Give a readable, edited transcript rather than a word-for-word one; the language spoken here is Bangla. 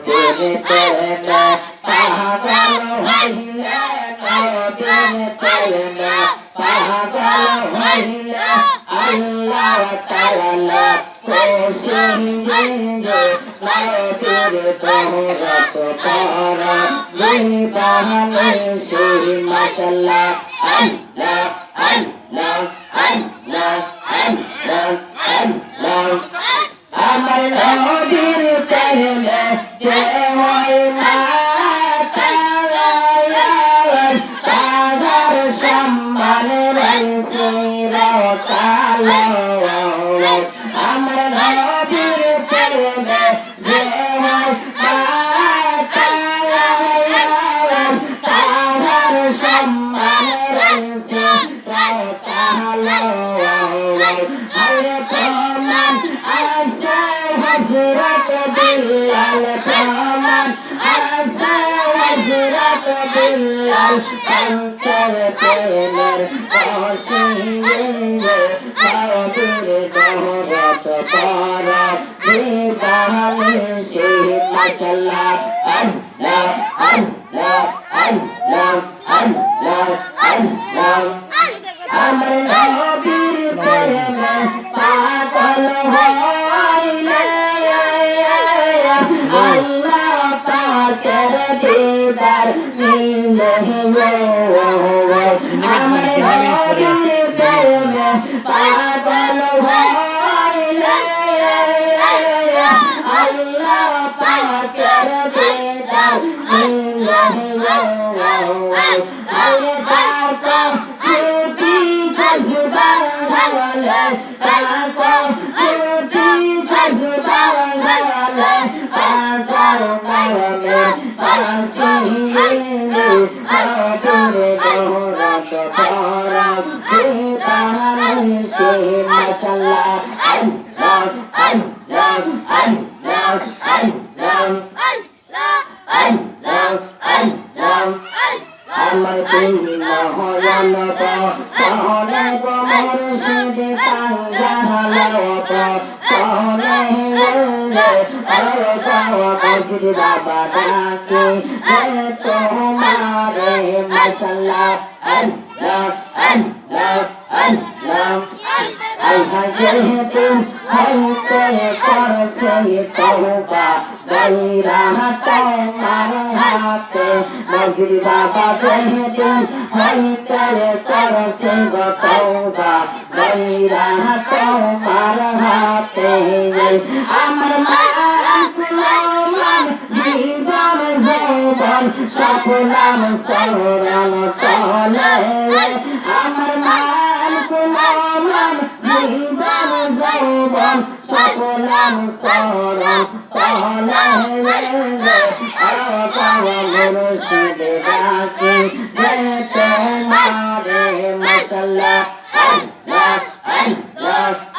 নবীর প্রেমে পাগল হইলে নবীর প্রেমে পাগল হইলে আল্লাহ তাআলা খুশি হইলে নবীর দৌলত করা জীবনে সেই মাশাআল্লাহ আল্লাহ আল্লাহ আল্লাহ আল্লাহ আল্লাহ আমার নবীর প্রেমে যে হয় মাতালা তাহার সম্মান রয়েছে চিরকাল আমার নবীর প্রেমে যে হয় মাতালা তাহার সম্মান রয়েছে চিরকাল হরে প্রমাণ আছে হযরত বিল্লাল প্রমাণ আছে হযরত বিল্লাল পঞ্চর প্রেমের অসীমে নবীর দৌলত করা জীবনে সেই মাশাআল্লাহ আল্লাহ আল্লাহ আল্লাহ আল্লাহ আল্লাহ আমার নবীর প্রেমে পাগল হইলে আল্লাহ পাকের দিদার মিলে আমার নবীর প্রেমে পাগল হইলে আল্লাহ পাকের দিদার মিলে আমার তুমি মহরম সহনে গোমর সুদে কাঙ্গালাওত সহনে আর গাওয়া বসরি বাবা ডাকে তোমারে মাশাআল্লাহ আল্লাহ আল্লাহ আল্লাহ আল্লাহ যেহেতু হইতে করছে তওবা গায়রা তোমার হাতে নজরি বাবা যেহেতু হইতে করছে তওবা গায়রা তোমার হাতে আমার মান জীবন যৌবন সকলাম সরণ তলে আমার মান জীবন যৌবন সকলাম সরণ তলে মুর্শিদ ডাকে